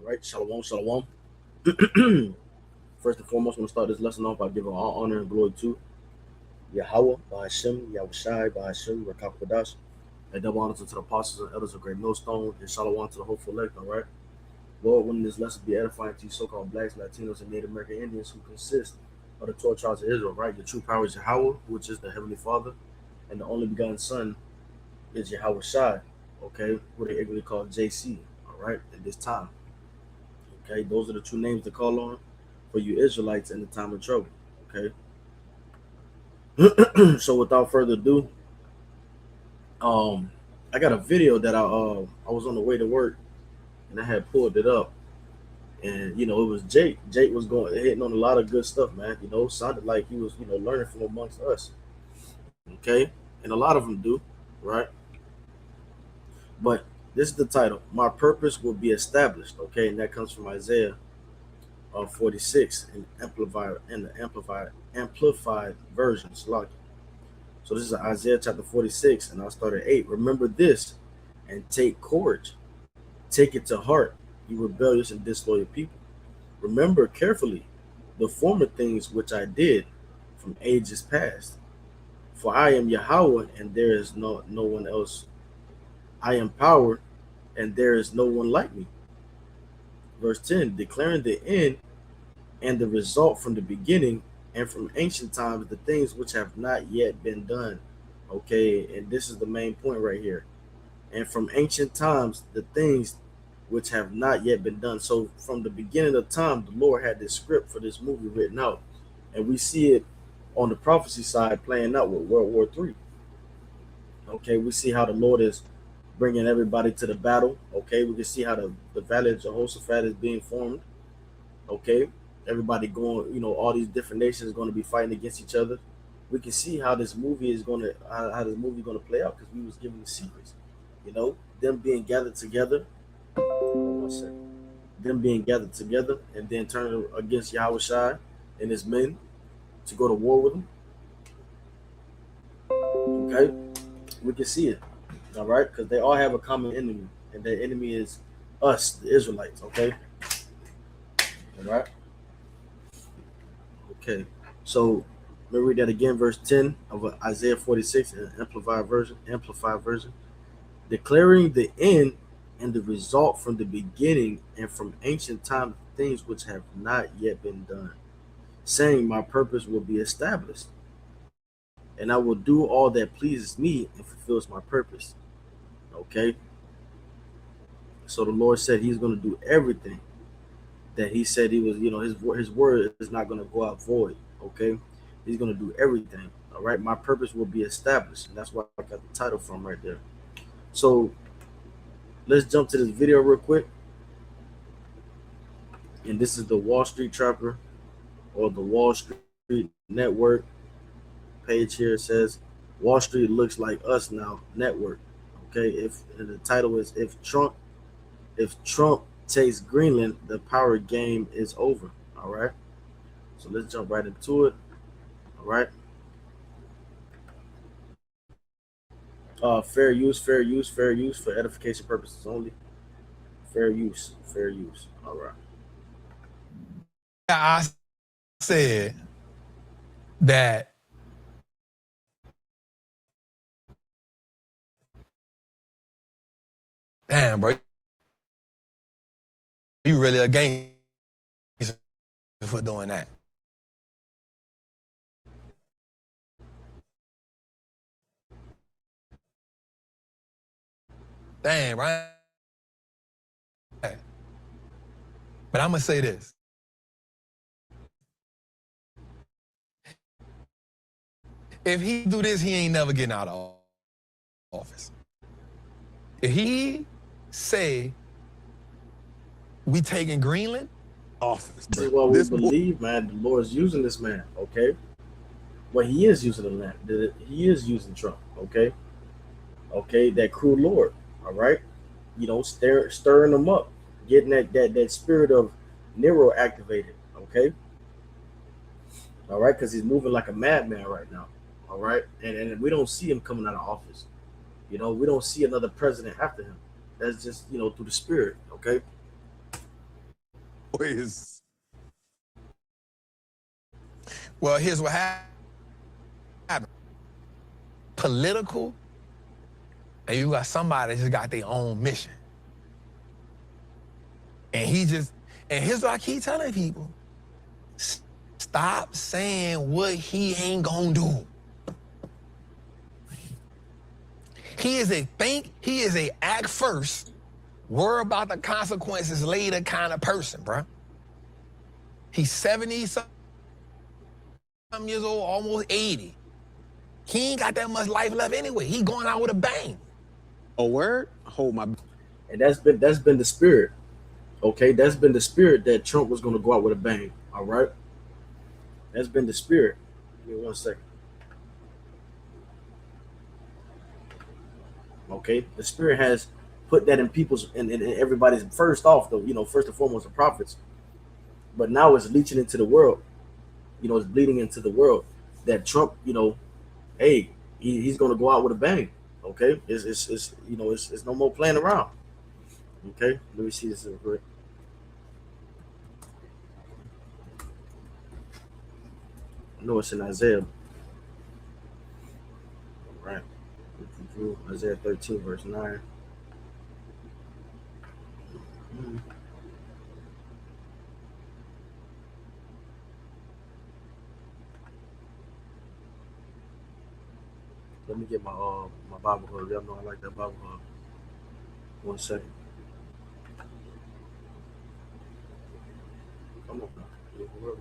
All right, shalom, shalom. First and foremost, I'm going to start this lesson off by giving all honor and glory to Yahawah, Bahashim, Yahawashi, Bahashim, Rakakwadash, and double honor to the apostles and elders of Great Millstone, and shalom to the hopeful elect, all right? Lord, when this lesson be edifying to you so-called blacks, Latinos, and Native American Indians who consist of the 12 tribes of Israel, right? Your true power is Yahawah, which is the Heavenly Father, and the only begotten Son is Yahawashi, okay? Who they ignorantly call JC, all right, at this time. Okay, those are the two names to call on for you Israelites in the time of trouble. Okay. So without further ado, um, I got a video that I was on the way to work and I had pulled it up, and it was Jake. Jake was going hitting on a lot of good stuff, man. Sounded like he was learning from amongst us. Okay, and a lot of them do, right? But this is the title. My purpose will be established. Okay, and that comes from Isaiah 46 in the amplified version. Slocky. So this is Isaiah chapter 46, and I'll start at 8. Remember this and take courage. Take it to heart, you rebellious and disloyal people. Remember carefully the former things which I did from ages past. For I am Yahawah, and there is no one else. I am power, and there is no one like me. Verse 10, declaring the end and the result from the beginning and from ancient times, the things which have not yet been done. Okay, and this is the main point right here. And from ancient times, the things which have not yet been done. So from the beginning of time, the Lord had this script for this movie written out, and we see it on the prophecy side playing out with World War III. Okay, we see how the Lord is bringing everybody to the battle. Okay, we can see how the valley of Jehoshaphat is being formed. Okay, everybody going, all these different nations are going to be fighting against each other. We can see how this movie is going to how this movie going to play out because we was given the secrets. Them being gathered together. One second. Them being gathered together and then turning against Yahawashi and his men to go to war with him. Okay, we can see it. All right, because they all have a common enemy, and their enemy is us, the Israelites. Okay, all right. Okay, so let me read that again, verse 10 of Isaiah 46 in amplified version, declaring the end and the result from the beginning and from ancient times, things which have not yet been done, saying, my purpose will be established, and I will do all that pleases me and fulfills my purpose. Okay, so the Lord said He's going to do everything that He said He was. His word is not going to go out void. Okay, He's going to do everything. All right, my purpose will be established, and that's why I got the title from right there. So let's jump to this video real quick, and this is the Wall Street Trapper or the Wall Street Network page here. It says Wall Street looks like us now network. Okay, if and the title is if Trump takes Greenland, the power game is over. All right, so let's jump right into it. All right. Fair use, fair use, fair use for edification purposes only. Fair use, fair use. All right. I said that damn, bro, you really a gangster for doing that. Damn, right? But I'm gonna say this. If he do this, he ain't never getting out of office. If he say we taking Greenland, office. This is what we believe, man. The Lord's using this man. Okay. Well, He is using the land. He is using Trump. Okay. Okay. That cruel Lord. All right. Stirring them up, getting that spirit of Nero activated. Okay. All right, because he's moving like a madman right now. All right, and we don't see him coming out of office. We don't see another president after him. That's just through the spirit. Okay. always. Well, here's what happened. Political, and you got somebody that just got their own mission. And here's what I keep telling people. Stop saying what he ain't gonna do. He is a act first, worry about the consequences later kind of person, bro. He's 70-something years old, almost 80. He ain't got that much life left anyway. He going out with a bang. A word? Hold my. And that's been the spirit. Okay, that's been the spirit that Trump was going to go out with a bang. All right, that's been the spirit. Give me 1 second. Okay, the spirit has put that in people's and everybody's first off though. First and foremost the prophets, but now it's leaching into the world. It's bleeding into the world that Trump. Hey, he's going to go out with a bang. Okay, it's no more playing around. Okay, let me see this real quick. I know it's in Isaiah. All right. Isaiah 13, verse 9. Let me get my Bible hub. Y'all know I like that Bible hub. 1 second. Come on now. Oh Lord.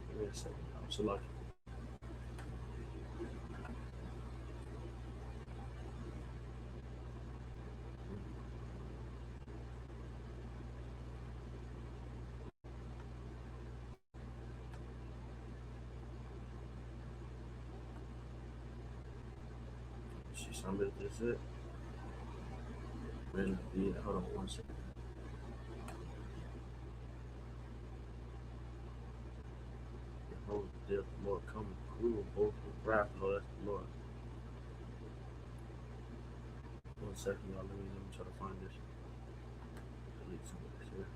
Give me a second. I'm so lucky. See something. Is it? Yeah, hold on 1 second. Behold, the day of the Lord coming, cruel, both with wrath. No, that's the Lord. 1 second, y'all. Let me try to find this. Delete some of this here.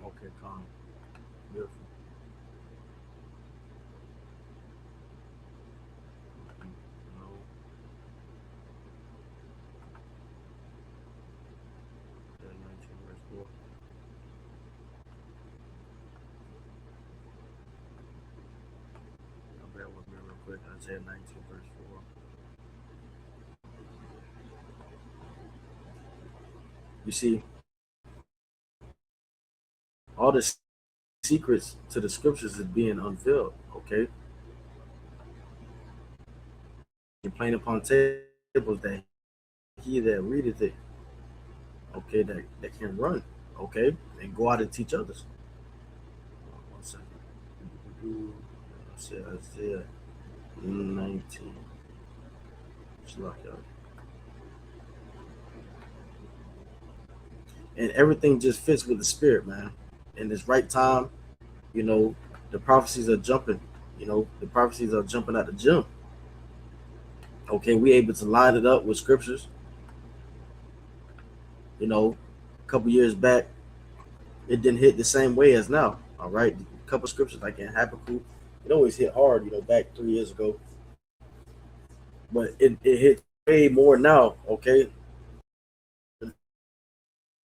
Okay, calm. Beautiful. No. Isaiah 19, verse 4. Now bear with me real quick. Isaiah 19, verse 4. You see, all the secrets to the scriptures is being unveiled. Okay, and plain upon tables that he that readeth it, okay, that can run, okay, and go out and teach others. 1 second. Say Isaiah 19. Just lock out. And everything just fits with the spirit, man. In this right time, the prophecies are jumping. The prophecies are jumping at the gym. Okay, we able to line it up with scriptures. A couple years back, it didn't hit the same way as now. All right, a couple scriptures like in Habakkuk, it always hit hard. Back 3 years ago, but it hit way more now. Okay,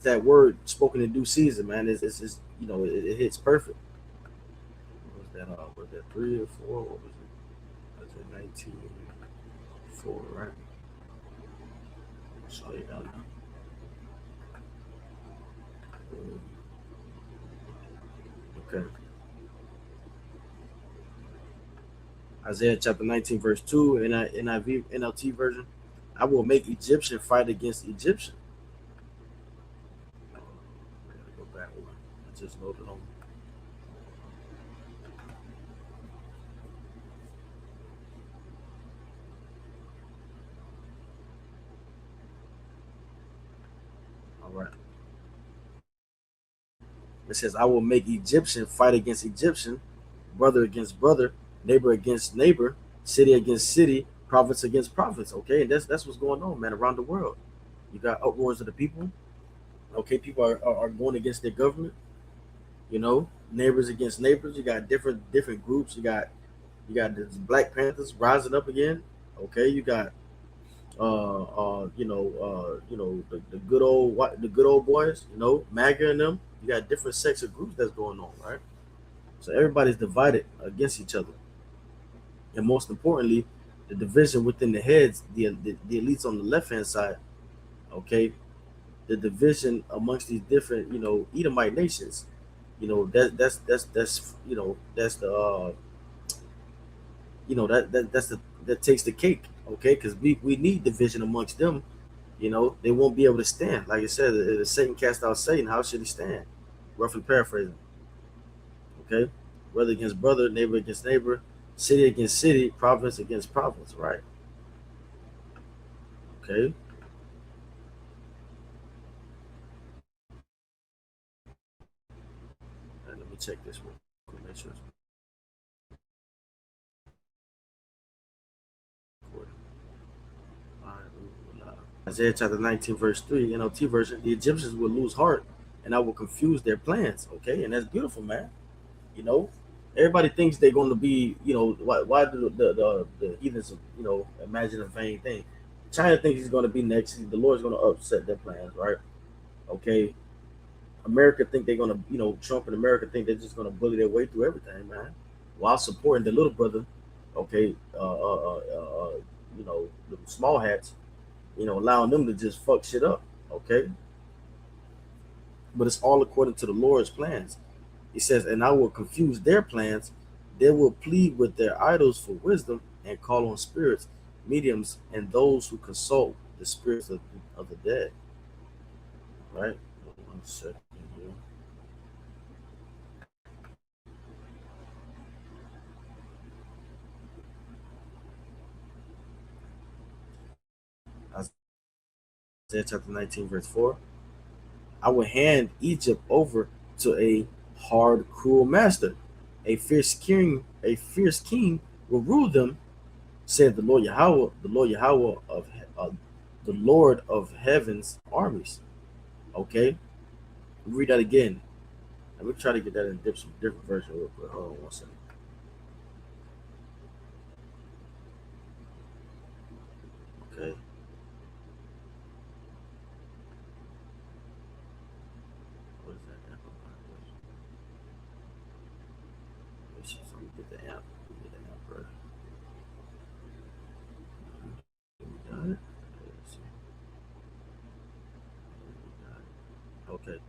that word spoken in due season, man. It hits perfect. What was that? Was that 3 or 4? What was it? Was it 19:4? Right. I'll show you down now. Okay. Isaiah chapter 19, verse 2, NIV, NLT version. I will make Egyptian fight against Egyptian. I gotta go back one. I just loaded on. It says, I will make Egyptian fight against Egyptian, brother against brother, neighbor against neighbor, city against city, province against province. Okay, and that's what's going on, man, around the world. You got uproars of the people. Okay, people are going against their government. Neighbors against neighbors. You got different groups. You got the Black Panthers rising up again. Okay, you got the good old boys. MAGA and them. You got different sects of groups that's going on, right? So everybody's divided against each other, and most importantly, the division within the heads, the elites on the left hand side. Okay, the division amongst these different Edomite nations. That's the that's that takes the cake. Okay, because we need division amongst them. They won't be able to stand. Like I said, if Satan cast out Satan, how should he stand? Roughly paraphrasing. Okay, brother against brother, neighbor against neighbor, city against city, province against province. Right. Okay. And let me check this one. Make sure it's recording. All right. Isaiah chapter 19, verse 3, NLT version. The Egyptians will lose heart, and I will confuse their plans. Okay, and that's beautiful, man. You know, everybody thinks they're going to be. Why do the heathens imagine a vain thing? China thinks he's going to be next. The Lord's going to upset their plans, right? Okay. America think they're going to, Trump and America think they're just going to bully their way through everything, man, while supporting the little brother. Okay. The small hats. Allowing them to just fuck shit up. Okay. But it's all according to the Lord's plans. He says, and I will confuse their plans. They will plead with their idols for wisdom and call on spirits, mediums, and those who consult the spirits of the dead. Right? 1 second here. Isaiah chapter 19, verse 4. I will hand Egypt over to a hard, cruel master. A fierce king will rule them, said the Lord Yahawah, uh, the Lord of heaven's armies. Okay, read that again. Let me try to get that in different version real quick. Hold on 1 second. Okay, what is that? Let me get the amp. Get the amp version. Got it. Okay,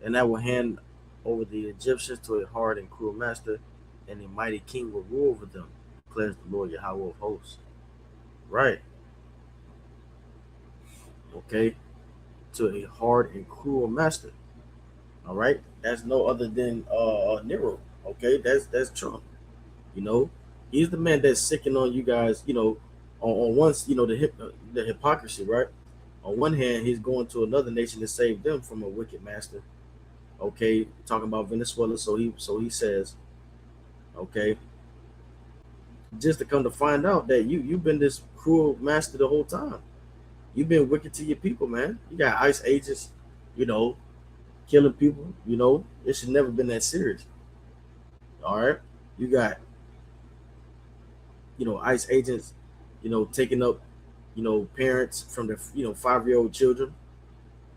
and I will hand over the Egyptians to a hard and cruel master, and a mighty king will rule over them, declares the Lord Yahawah of hosts. Right. Okay. To a hard and cruel master. All right. That's no other than Nero. Okay. That's Trump. You know, he's the man that's sicking on you guys. On once the hypocrisy. Right. On one hand, he's going to another nation to save them from a wicked master. Okay. Talking about Venezuela. So he says. Okay. Just to come to find out that you've been this cruel master the whole time. You've been wicked to your people, man. You got ICE agents, you know, killing people. It should never been that serious. All right, you got ICE agents, taking up parents from their 5-year-old children.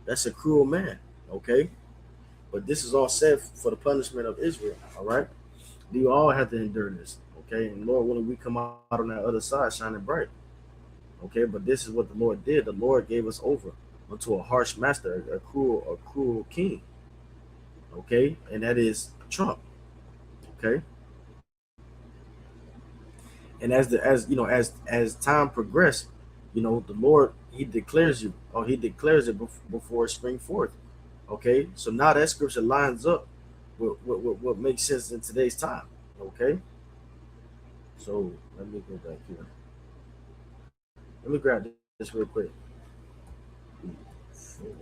That's a cruel man. Okay, but this is all set for the punishment of Israel. All right, you all have to endure this. Okay, and Lord, when we come out on that other side, shining bright. Okay, but this is what the Lord did. The Lord gave us over unto a harsh master, a cruel king. Okay, and that is Trump. Okay, and as time progressed, the Lord He declares you, or He declares it before it spring forth. Okay, so now that scripture lines up with what makes sense in today's time. Okay, so let me go back here. Let me grab this real quick. Four,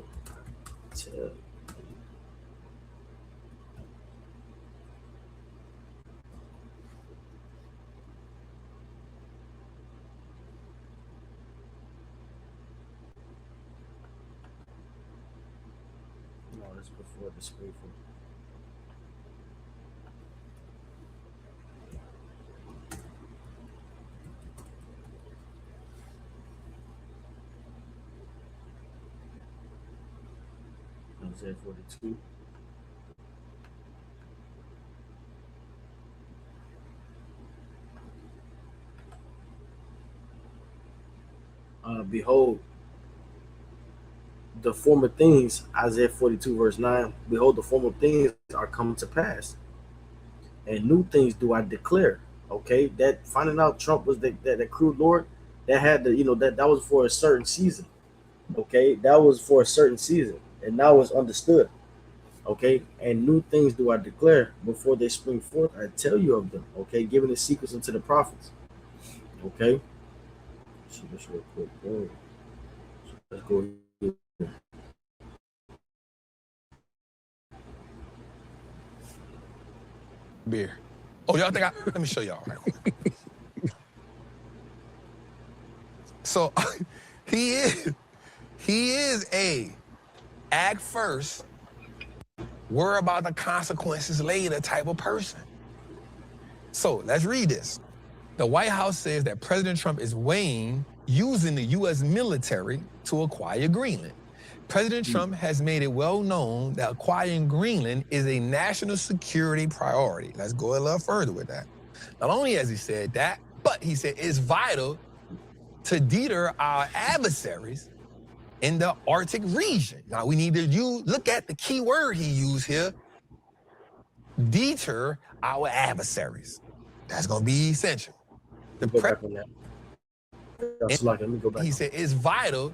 10. That's before the Springfield. Isaiah 42. Behold, the former things, Isaiah 42, verse 9, behold, the former things are coming to pass, and new things do I declare. Okay, that finding out Trump was that crude lord, that had the, that was for a certain season. Okay, that was for a certain season, and now it's understood. Okay, and new things do I declare before they spring forth. I tell you of them. Okay, giving the secrets unto the prophets. Okay, see this real quick. Boom. So let's go here. Beer. Oh, y'all think let me show y'all right quick. So he is a act first, worry about the consequences later type of person. So let's read this. The White House says that President Trump is weighing using the U.S. military to acquire Greenland. President Trump has made it well known that acquiring Greenland is a national security priority. Let's go a little further with that. Not only has he said that, but he said it's vital to deter our adversaries in the Arctic region. Now we need to look at the key word he used here, deter our adversaries. That's going to be essential. Let me go back on that. Let me go back. He said it's vital,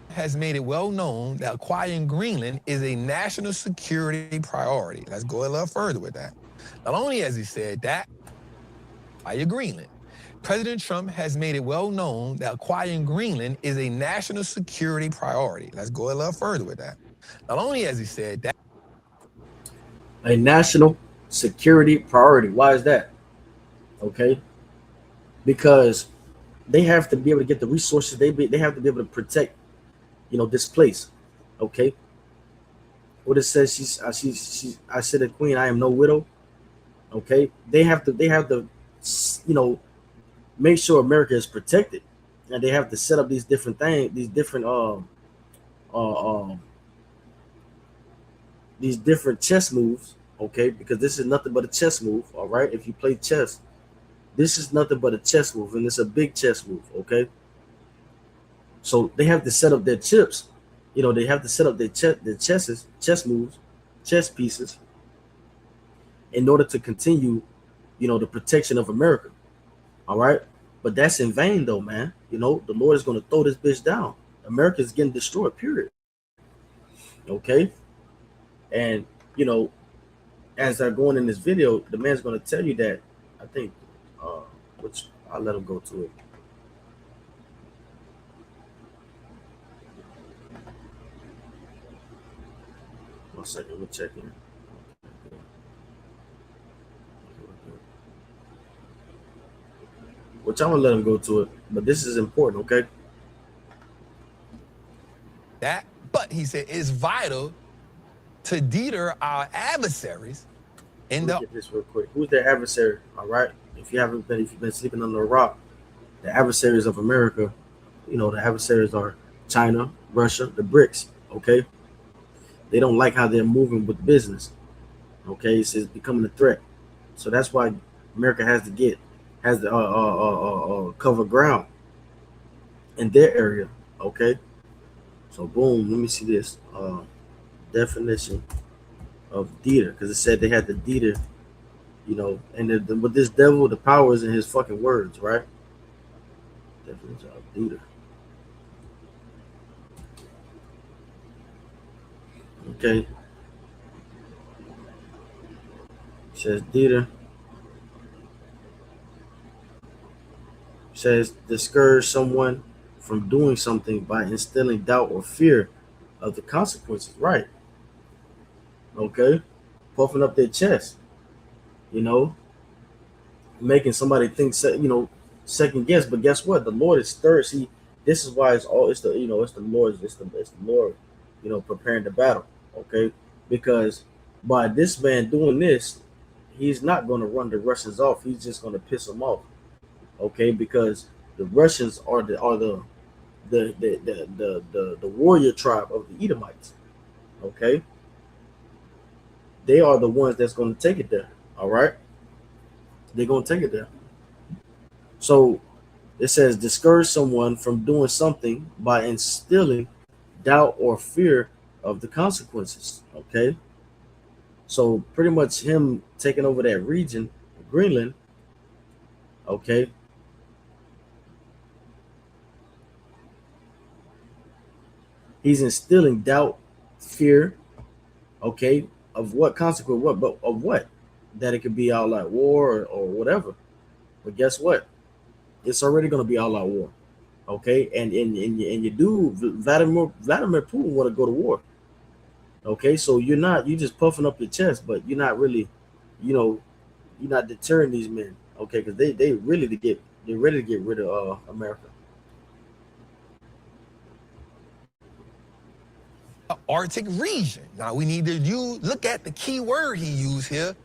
has made it well known that acquiring Greenland is a national security priority. Let's go a little further with that. Not only has he said that, acquire Greenland. President Trump has made it well known that acquiring Greenland is a national security priority. Let's go a little further with that. Not only has he said that, a national security priority. Why is that? Okay, because they have to be able to get the resources. They have to be able to protect, this place. Okay, what it says, she's I said, the queen, I am no widow. Okay, they have to make sure America is protected, and they have to set up these different things, uh, um these different chess moves. Okay, because this is nothing but a chess move. All right, if you play chess, this is nothing but a chess move, and it's a big chess move. Okay, so they have to set up their chips. They have to set up their chess moves, chess pieces, in order to continue, the protection of America. All right, but that's in vain, though, man. The Lord is going to throw this bitch down. America is getting destroyed. Period. Okay, and as they're going in this video, the man's going to tell you that. I think, which I'll let him go to it. One second, we're checking. Which I'm gonna let him go to it, but this is important, okay? But he said it's vital to deter our adversaries in the. Get this real quick. Who's their adversary? All right. If you've been sleeping under a rock, the adversaries of America, the adversaries are China, Russia, the BRICS. Okay. They don't like how they're moving with business. Okay, it's becoming a threat. So that's why America has to cover ground in their area. Okay. So boom, let me see this definition of deter, because it said they had to deter, and with this devil, the power is in his fucking words, right? Definition of deter. Okay. It says deter. Says discourage someone from doing something by instilling doubt or fear of the consequences. Right. Okay. Puffing up their chest. Making somebody think, second guess. But guess what? The Lord is stirred. See, this is why it's the Lord, preparing the battle. Okay. because by this man doing this, he's not going to run the Russians off. He's just going to piss them off. Okay, because the Russians are the warrior tribe of the Edomites. Okay, they are the ones that's going to take it there. All right, they're going to take it there. So it says discourage someone from doing something by instilling doubt or fear of the consequences. Okay, so pretty much him taking over that region, Greenland. Okay, he's instilling doubt, fear. Okay, of what consequence? What? But of what? That it could be all out war or whatever. But guess what? It's already going to be all out war. Okay, and you do Vladimir Putin want to go to war. Okay, so you're just puffing up your chest, but you're not really, you know, you're not deterring these men. Okay, because they're ready to get rid of America. Arctic region. Now we need to look at the key word he used here: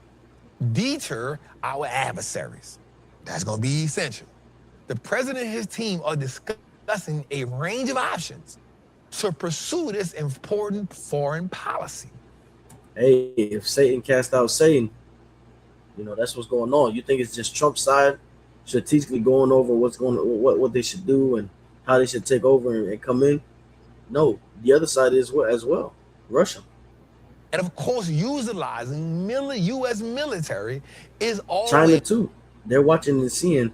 deter our adversaries. That's going to be essential. The president and his team are discussing a range of options to pursue this important foreign policy. Hey, if Satan cast out Satan, that's what's going on. You think it's just Trump's side strategically going over what's going on, what they should do and how they should take over and come in? No, the other side is as well, Russia. And of course, utilizing U.S. military is China always too. They're watching and seeing.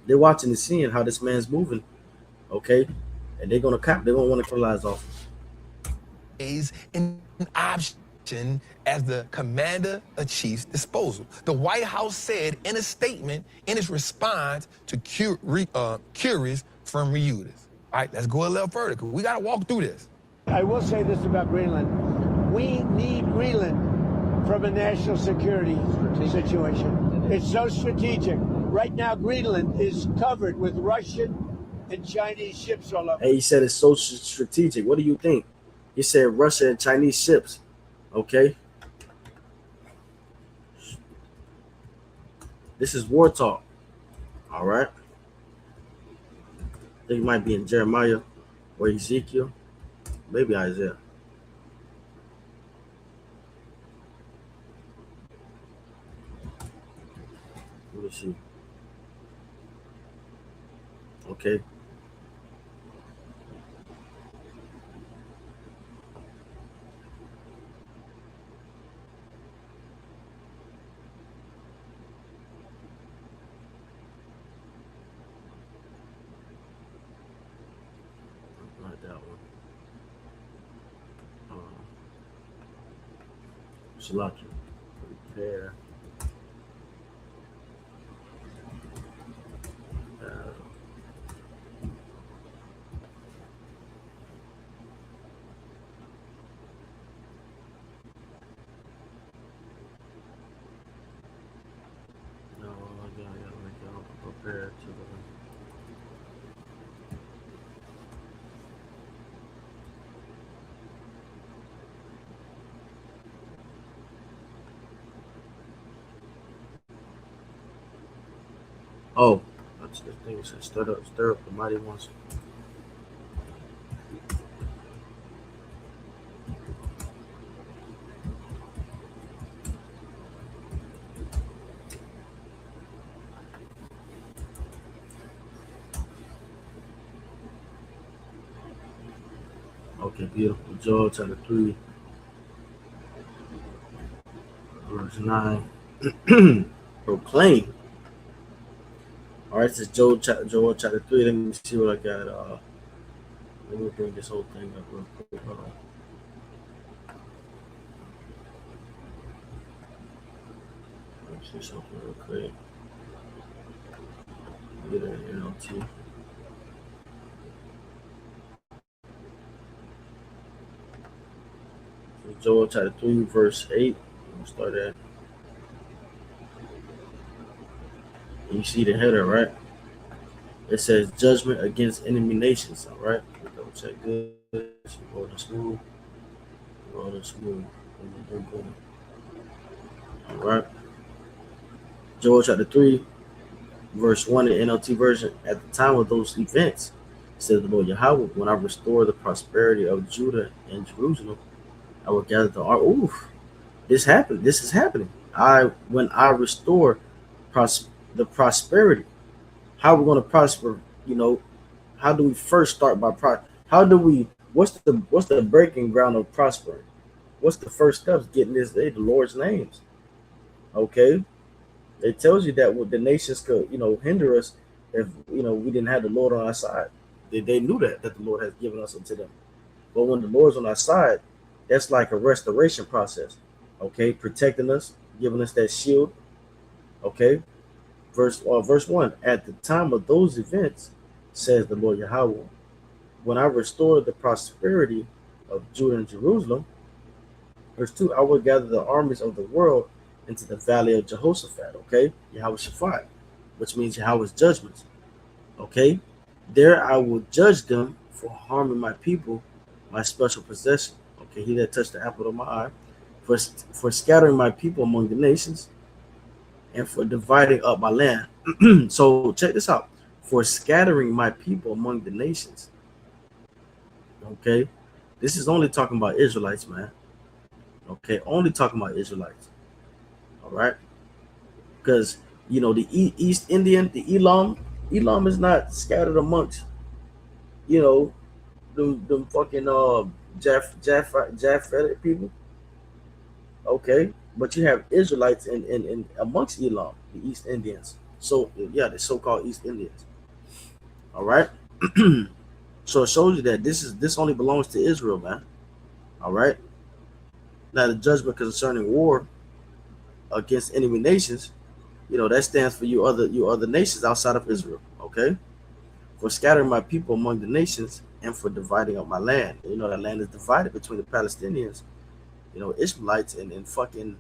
They're watching and seeing how this man's moving. Okay, and they're gonna cap. They're gonna want to capitalize off. an option as the commander-in-chief's disposal. The White House said in a statement in its response to queries from reuters. All right, let's go a little further because we got to walk through this. I will say this about Greenland. We need Greenland from a national security situation. It's so strategic. Right now, Greenland is covered with Russian and Chinese ships all over. Hey, he said it's so strategic. What do you think? He said Russia and Chinese ships. Okay. This is war talk. All right. I think it might be in Jeremiah or Ezekiel. Maybe Isaiah. Let me see. Okay. Not that one. Salaki. Prepare. No, I gotta prepare to the. Oh, that's the thing. It says stir up the mighty ones. Okay, beautiful. Joel chapter 3, verse 9. Proclaim. All right, this is Joel chapter 3. Let me see what I got. Let me bring this whole thing up real quick. Hold on. Let me see something real quick. Get an NLT. So Joel chapter 3, verse 8. We'll start at. You see the header, right? It says judgment against enemy nations. All right. Double check good. Rolling smooth. Rolling smooth. Boom, boom, boom. All right. Joel chapter 3, verse 1 in NLT version. At the time of those events, said the Lord Yahawah, when I restore the prosperity of Judah and Jerusalem, I will gather the ark. Oof, this happened. This is happening. When I restore the prosperity, how are we going to prosper? You know, how do we first start by how do we what's the breaking ground of prospering? What's the first steps getting this day? The Lord's names. Okay. It tells you that what the nations could, hinder us if we didn't have the Lord on our side. They knew that the Lord has given us unto them. But when the Lord's on our side, that's like a restoration process. Okay, protecting us, giving us that shield. Okay, verse 1. At the time of those events, says the Lord Yahawah, when I restore the prosperity of Judah and Jerusalem. Verse 2, I will gather the armies of the world into the valley of Jehoshaphat. Okay, Yahawashi, which means Yahweh's judgments. Okay, there I will judge them for harming my people, my special possession. Okay, he that touched the apple of my eye, for scattering my people among the nations, and for dividing up my land. So check this out. For scattering my people among the nations. Okay, this is only talking about Israelites, man. Okay, only talking about Israelites. All right, because the East Indian, the Elam is not scattered amongst them fucking Japhetic people. Okay, but you have Israelites in amongst Elam, the East Indians. So yeah, the so-called East Indians. All right. So it shows you that this only belongs to Israel, man. All right. Now the judgment concerning war against enemy nations, that stands for you other nations outside of Israel. Okay. For scattering my people among the nations and for dividing up my land. That land is divided between the Palestinians, Ishmaelites and fucking,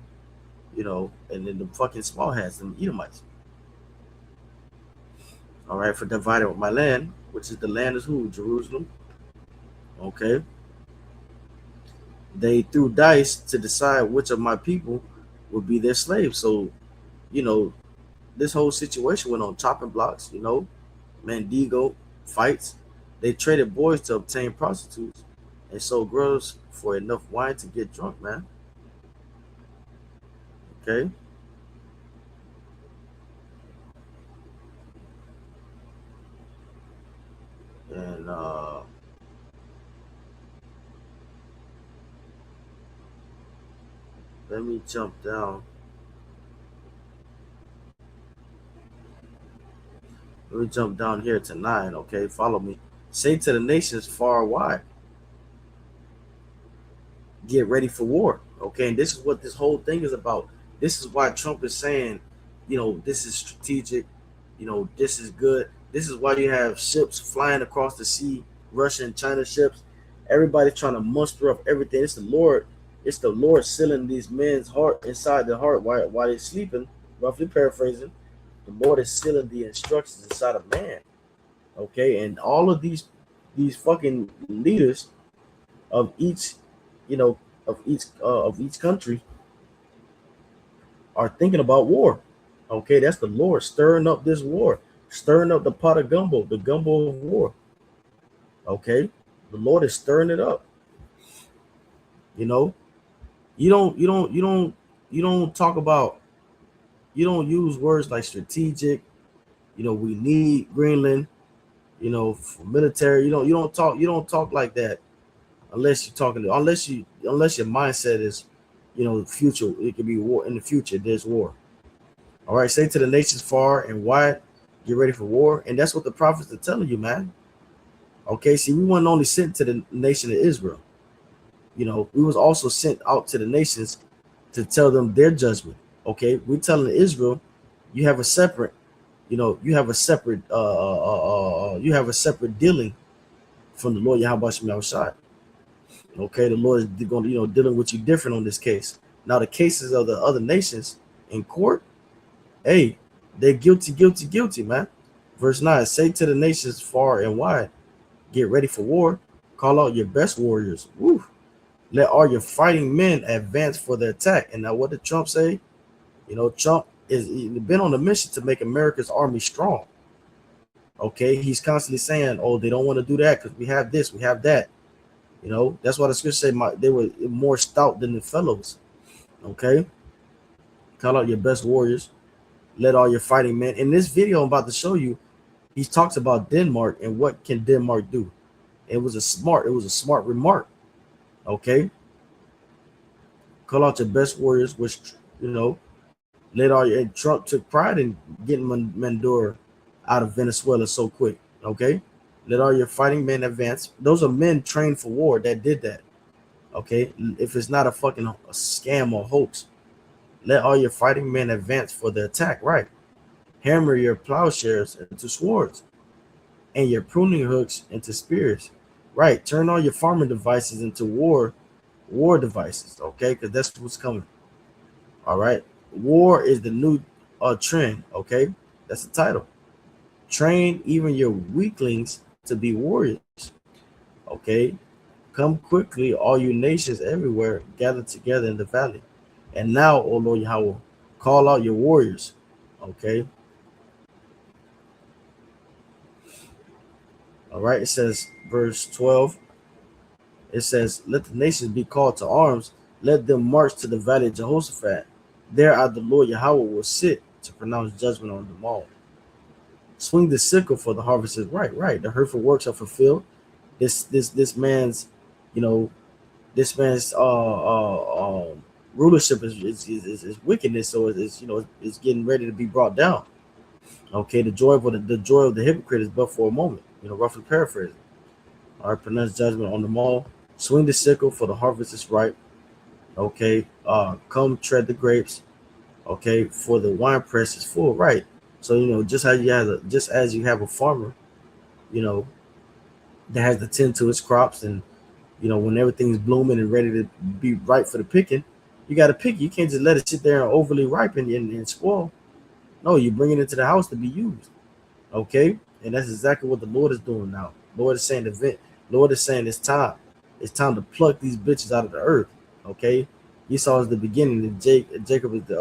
and then the fucking small hats and Edomites. All right, for dividing up my land, which is the land is who? Jerusalem. Okay. They threw dice to decide which of my people would be their slaves. So, this whole situation went on chopping blocks, Mandigo fights. They traded boys to obtain prostitutes and sold girls for enough wine to get drunk, man. Okay. And let me jump down. Let me jump down here to 9. Okay, follow me. Say to the nations far and wide, get ready for war. Okay, and this is what this whole thing is about. This is why Trump is saying, this is strategic. This is good. This is why you have ships flying across the sea, Russia and China ships. Everybody's trying to muster up everything. It's the Lord. It's the Lord sealing these men's heart inside their heart while they're sleeping. Roughly paraphrasing, the Lord is sealing the instructions inside of man. Okay, and all of these fucking leaders of each, of each country are thinking about war. Okay, that's the Lord stirring up this war, stirring up the pot of gumbo, the gumbo of war. Okay, the Lord is stirring it up. You don't talk about, you don't use words like strategic. We need Greenland. For military. You don't talk like that unless you're talking to, unless your mindset is, future. It could be war in the future. There's war. All right, say to the nations far and wide, get ready for war. And that's what the prophets are telling you, man. Okay, see, we weren't only sent to the nation of Israel. We was also sent out to the nations to tell them their judgment. Okay, we're telling Israel, you have a separate, you have a separate dealing from the Lord Yahawashi. Okay, the Lord is going, dealing with you different on this case. Now the cases of the other nations in court, hey, they're guilty, man. Verse 9, say to the nations far and wide, get ready for war. Call out your best warriors. Woo. Let all your fighting men advance for the attack. And now, what did Trump say? Trump is been on a mission to make America's army strong. Okay, he's constantly saying, "Oh, they don't want to do that because we have this, we have that." That's why the scripture say they were more stout than the fellows. Okay, call out your best warriors. Let all your fighting men. In this video, I'm about to show you, he talks about Denmark and what can Denmark do. It was a smart remark. Okay, call out your best warriors, which let all your. And Trump took pride in getting Maduro out of Venezuela so quick. Okay, let all your fighting men advance. Those are men trained for war that did that. Okay, if it's not a fucking scam or hoax, let all your fighting men advance for the attack. Right, hammer your plowshares into swords and your pruning hooks into spears. Right, turn all your farming devices into war devices. Okay, because that's what's coming. All right, war is the new trend. Okay, that's the title. Train even your weaklings to be warriors. Okay, come quickly, all you nations everywhere, gather together in the valley. And now, O Lord Yahweh, call out your warriors. Okay, all right. It says, verse 12. It says, "Let the nations be called to arms. Let them march to the valley of Jehoshaphat. There the Lord Yahweh will sit to pronounce judgment on them all. Swing the sickle, for the harvest is right. Right, the hurtful works are fulfilled. This man's, you know, this man's rulership is wickedness. So it's getting ready to be brought down. Okay, the joy of the hypocrite is but for a moment. Roughly paraphrasing. All right, pronounce judgment on them all. Swing the sickle, for the harvest is ripe. Okay, come tread the grapes. Okay, for the wine press is full. Right. So just as you have a farmer, you know, that has to tend to his crops, and when everything's blooming and ready to be ripe for the picking, you got to pick it. You can't just let it sit there and overly ripen and spoil. No, you bring it into the house to be used. Okay, and that's exactly what the Lord is doing now. Lord is saying Lord is saying it's time. It's time to pluck these bitches out of the earth. Okay, Esau is the beginning, and Jacob is the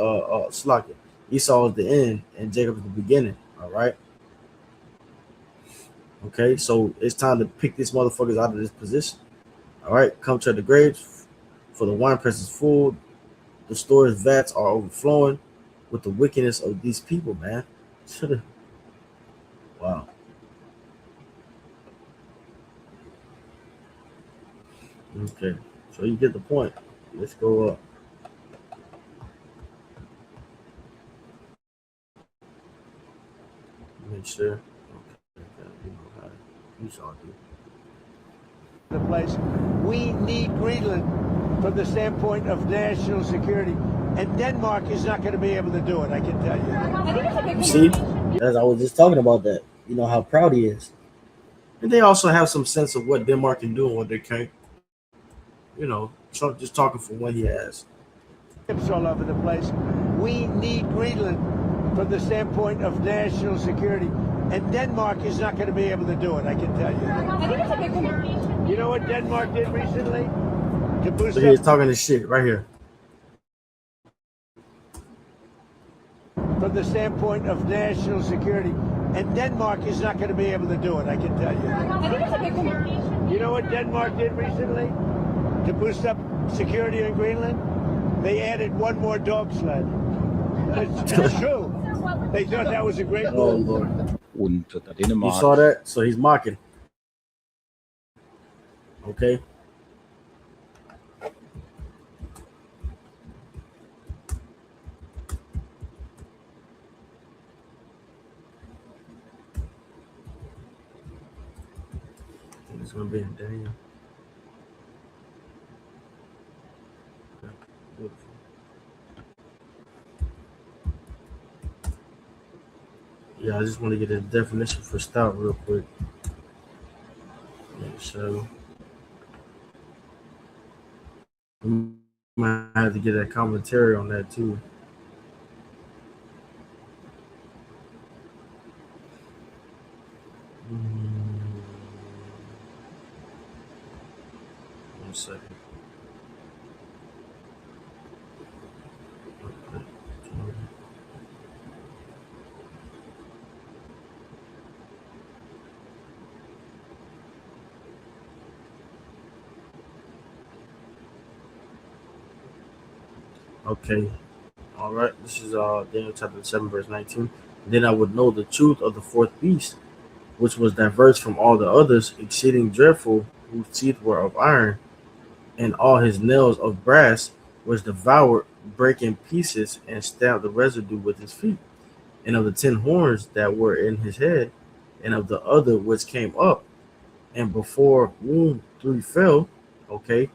slocket. Esau is the end, and Jacob is the beginning. All right. Okay, so it's time to pick these motherfuckers out of this position. All right, come to the grapes, for the wine press is full. The storage vats are overflowing with the wickedness of these people, man. Wow. Okay, so you get the point. Let's go up. Make sure. Okay, how you saw it. The place. We need Greenland from the standpoint of national security, and Denmark is not going to be able to do it. I can tell you. You see, as I was just talking about that, how proud he is, and they also have some sense of what Denmark can do and what they can't. Trump just talking for what he has. Ships all over the place. We need Greenland from the standpoint of national security, and Denmark is not going to be able to do it. I can tell you. You know what Denmark did recently to boost So he's talking this shit right here. From the standpoint of national security, and Denmark is not going to be able to do it. I can tell you. You know what Denmark did recently to boost up security in Greenland? They added one more dog sled. It's true. They thought that was a great Oh move. Lord. Unter You Dänemark. saw that? So he's mocking. Okay. It's gonna be in Daniel. Okay. Beautiful. Yeah, I just want to get a definition for stout real quick. Yeah, so we might have to get a commentary on that too. Mm, 1 second. Okay. All right. This is Daniel chapter 7, verse 19. Then I would know the truth of the fourth beast, which was diverse from all the others, exceeding dreadful, whose teeth were of iron, and all his nails of brass, which devoured, brake in pieces, and stamped the residue with his feet. And of the 10 horns that were in his head, and of the other which came up, and before whom three fell, okay,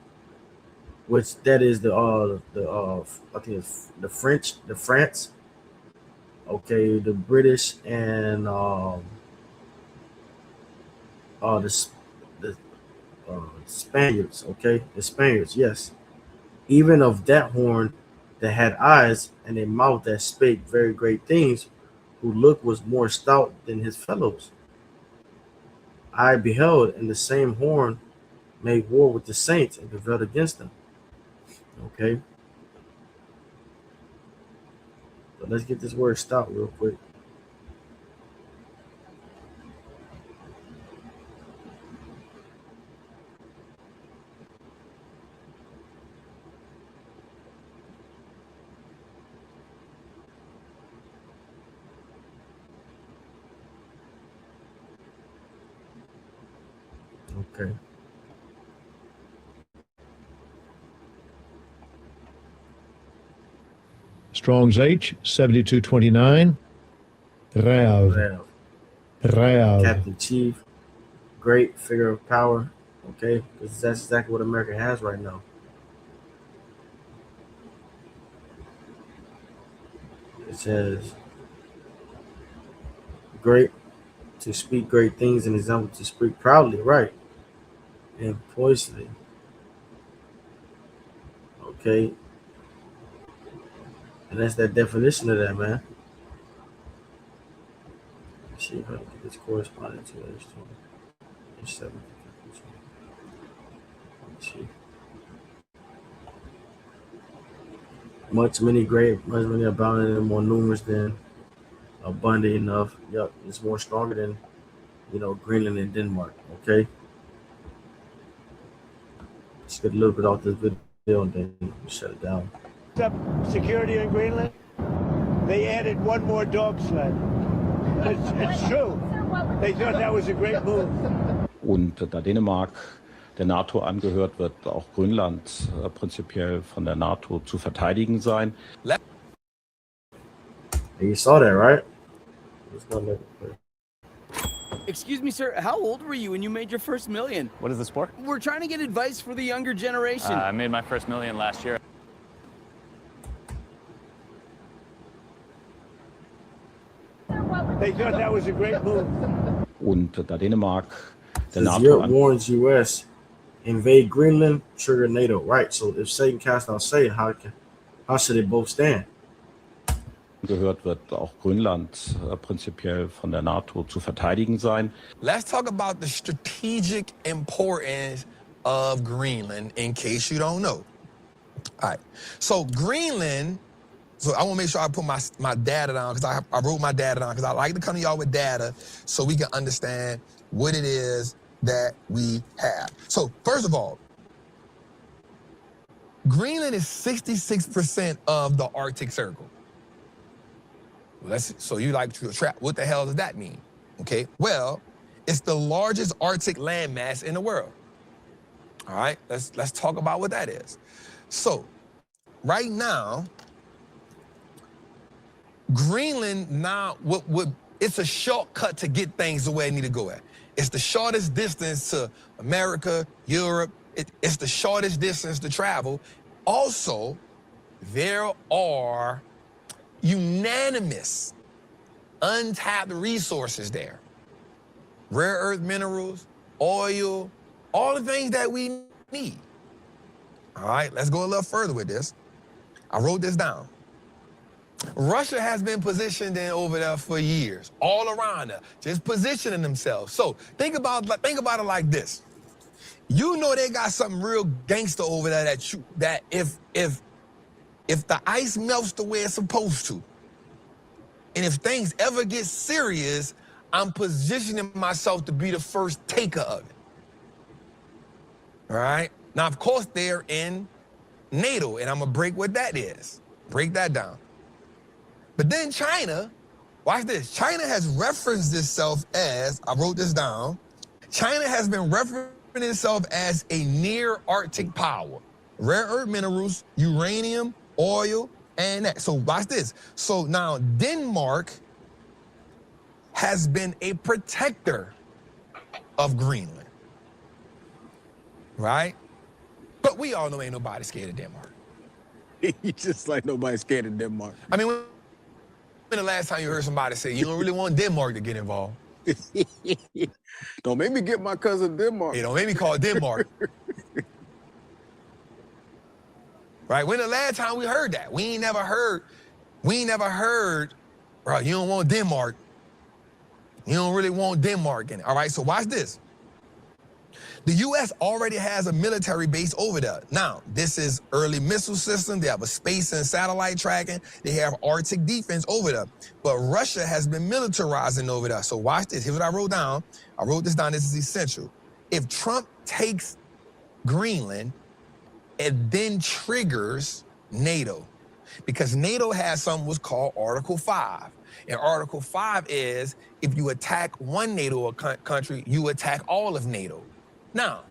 which that is the I think it's the French, the France, okay, the British, and the the Spaniards, okay, the Spaniards, yes, even of that horn that had eyes and a mouth that spake very great things, who look was more stout than his fellows. I beheld, and the same horn made war with the saints and prevailed against them. Okay, so let's get this word stout real quick. Okay, Strong's H, 7229. Rav. Rev, Rav. Captain Chief, great figure of power. Okay, because that's exactly what America has right now. It says great to speak great things, and example to speak proudly, right, and poisely. Okay, and that's that definition of that, man. Let's see if I can get this corresponding to H7. Let's see. Much many great, much many abounding, and more numerous than abundant enough. Yep, it's more stronger than Greenland and Denmark. Okay, let's get a little bit off this video and then shut it down. Up security in Greenland, they added one more dog sled. It's true. They thought that was a great move. Und da Dänemark der NATO angehört, wird auch Grönland prinzipiell von der NATO zu verteidigen sein. You saw that, right? Let's go let it play. Excuse me, sir. How old were you when you made your first million? What is this for? We're trying to get advice for the younger generation. I made my first million last year. They thought that was a great move. Und da Dänemark der Says NATO Europe warns U.S. invade Greenland, trigger NATO. Right. So if Satan cast out Satan, how should they both stand? angehört, wird auch Grönland prinzipiell von der NATO zu verteidigen sein. Let's talk about the strategic importance of Greenland in case you don't know. All right. So Greenland, so I want to make sure I put my data down because I wrote my data down because I like to come to y'all with data so we can understand what it is that we have. So first of all, Greenland is 66% of the Arctic Circle. So you like to trap, what the hell does that mean? Okay, well, it's the largest Arctic landmass in the world. All right, let's talk about what that is. So right now, Greenland now, it's a shortcut to get things the way it need to go at. It's the shortest distance to America, Europe. It's the shortest distance to travel. Also, there are unanimous untapped resources there. Rare earth minerals, oil, all the things that we need. All right, let's go a little further with this. I wrote this down. Russia has been positioned in over there for years, all around there, just positioning themselves. So think about it like this. You know they got something real gangster over there that if the ice melts the way it's supposed to, and if things ever get serious, I'm positioning myself to be the first taker of it. All right? Now, of course, they're in NATO, and I'm gonna break what that is. Break that down. But then China, watch this. China has referenced itself as, I wrote this down, China has been referencing itself as a near Arctic power. Rare earth minerals, uranium, oil, and that. So watch this. So now Denmark has been a protector of Greenland, right? But we all know ain't nobody scared of Denmark. You just like nobody's scared of Denmark. I mean, when the last time you heard somebody say, you don't really want Denmark to get involved? Don't make me get my cousin Denmark. Hey, don't make me call Denmark. Right? When the last time we heard that? We ain't never heard, bro, you don't want Denmark. You don't really want Denmark in it. All right, so watch this. The U.S. already has a military base over there. Now, this is early missile system. They have a space and satellite tracking. They have Arctic defense over there. But Russia has been militarizing over there. So watch this. Here's what I wrote down. I wrote this down. This is essential. If Trump takes Greenland, it then triggers NATO. Because NATO has something what's called Article 5. And Article 5 is if you attack one NATO country, you attack all of NATO. Now,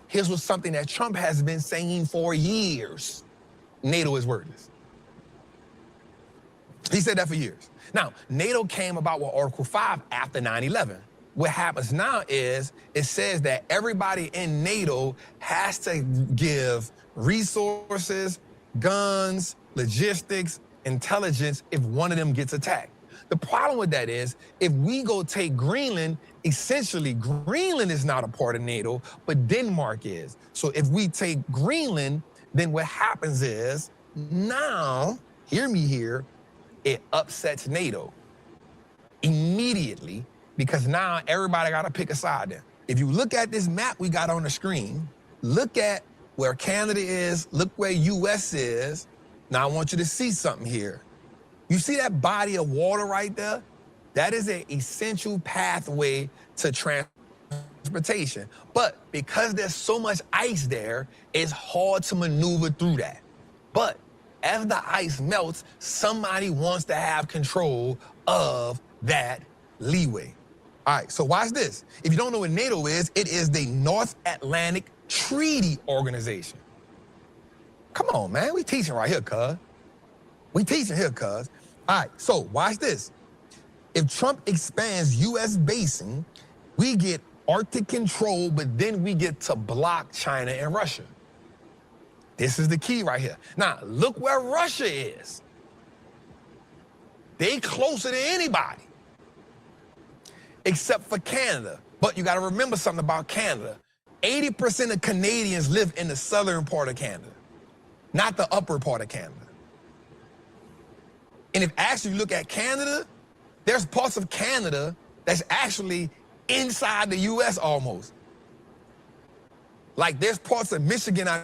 here's what's something that Trump has been saying for years. NATO is worthless. He said that for years. Now, NATO came about with Article 5 after 9/11. What happens now is it says that everybody in NATO has to give resources, guns, logistics, intelligence if one of them gets attacked. The problem with that is if we go take Greenland, essentially Greenland is not a part of NATO, but Denmark is. So if we take Greenland, then what happens is now, hear me here, it upsets NATO immediately because now everybody got to pick a side then. If you look at this map we got on the screen, look at where Canada is, look where US is. Now I want you to see something here. You see that body of water right there? That is an essential pathway to transportation. But because there's so much ice there, it's hard to maneuver through that. But as the ice melts, somebody wants to have control of that leeway. All right, so watch this. If you don't know what NATO is, it is the North Atlantic Treaty Organization. Come on, man, we teaching right here, cuz. We teaching here, cuz. All right, so watch this. If Trump expands U.S. basing, we get Arctic control, but then we get to block China and Russia. This is the key right here. Now, look where Russia is. They closer than anybody, except for Canada. But you got to remember something about Canada. 80% of Canadians live in the southern part of Canada, not the upper part of Canada. And if actually you look at Canada, there's parts of Canada that's actually inside the U.S. almost. Like there's parts of Michigan, I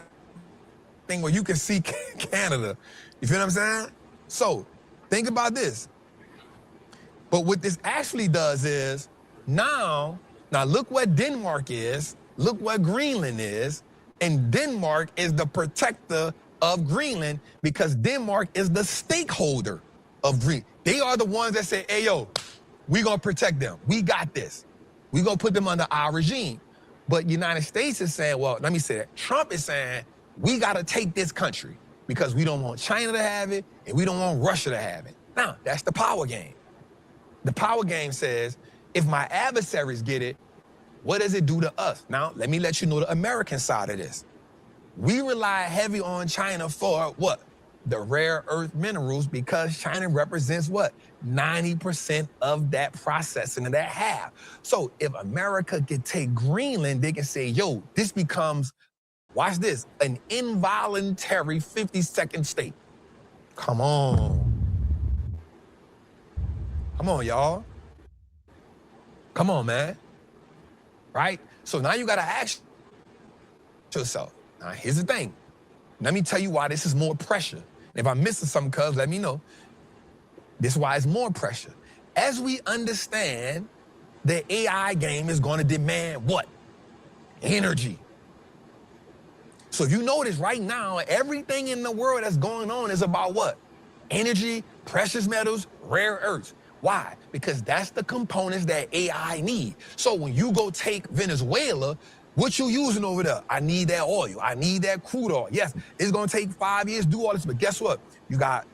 think, where you can see Canada. You feel what I'm saying? So think about this. But what this actually does is now look where Denmark is, look where Greenland is, and Denmark is the protector of Greenland because Denmark is the stakeholder of Greenland. They are the ones that say, hey, yo, we gonna protect them. We got this. We gonna put them under our regime. But United States is saying, well, let me say that. Trump is saying, we gotta take this country because we don't want China to have it and we don't want Russia to have it. Now, that's the power game. The power game says, if my adversaries get it, what does it do to us? Now, let me let you know the American side of this. We rely heavy on China for what? The rare earth minerals because China represents what? 90% of that processing of that half. So if America could take Greenland, they can say, yo, this becomes, watch this, an involuntary 52nd state. Come on. Come on, y'all. Come on, man. Right? So now you got to ask yourself. Now, here's the thing. Let me tell you why this is more pressure. If I'm missing something, cuz, let me know. This is why it's more pressure. As we understand, the AI game is going to demand what? Energy. So if you notice right now, everything in the world that's going on is about what? Energy, precious metals, rare earths. Why? Because that's the components that AI need. So when you go take Venezuela, what you using over there? I need that oil. I need that crude oil. Yes, it's going to take 5 years to do all this, but guess what? You got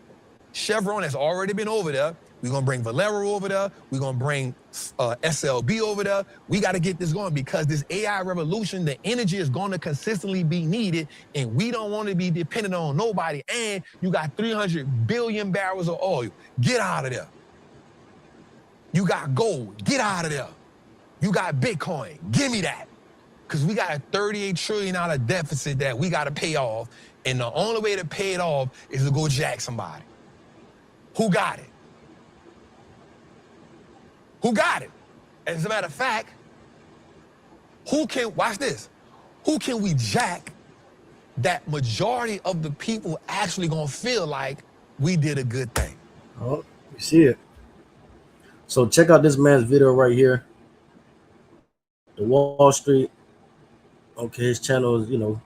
Chevron that's already been over there. We're going to bring Valero over there. We're going to bring SLB over there. We got to get this going because this AI revolution, the energy is going to consistently be needed, and we don't want to be dependent on nobody. And you got 300 billion barrels of oil. Get out of there. You got gold. Get out of there. You got Bitcoin. Give me that. Because we got a $38 trillion deficit that we got to pay off, and the only way to pay it off is to go jack somebody. Who got it? Who got it? As a matter of fact, who can, watch this, who can we jack that majority of the people actually gonna feel like we did a good thing? Oh, you see it. So check out this man's video right here. The Wall Street. Okay, his channel is,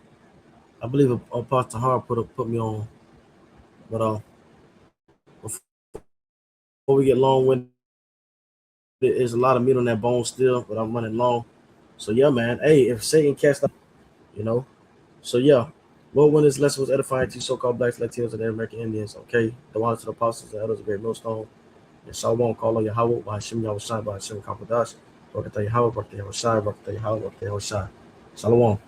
I believe Pastor Hart put me on. But before we get long with there's a lot of meat on that bone still, but I'm running long. So yeah, man. Hey, if Satan cast out, So yeah, Lord, when this lesson was edifying to so-called blacks, Latinos, and American Indians, okay? The honor to the apostles and elders of great millstone. And Shalom, call on Yahawah, by Hashem Yahawashi, by Hashem Kampadash. Barakatah Yahawah, Barakatah Yahawashi, Barakatah Yahawah, Barakatah Yahawashi. Shalom.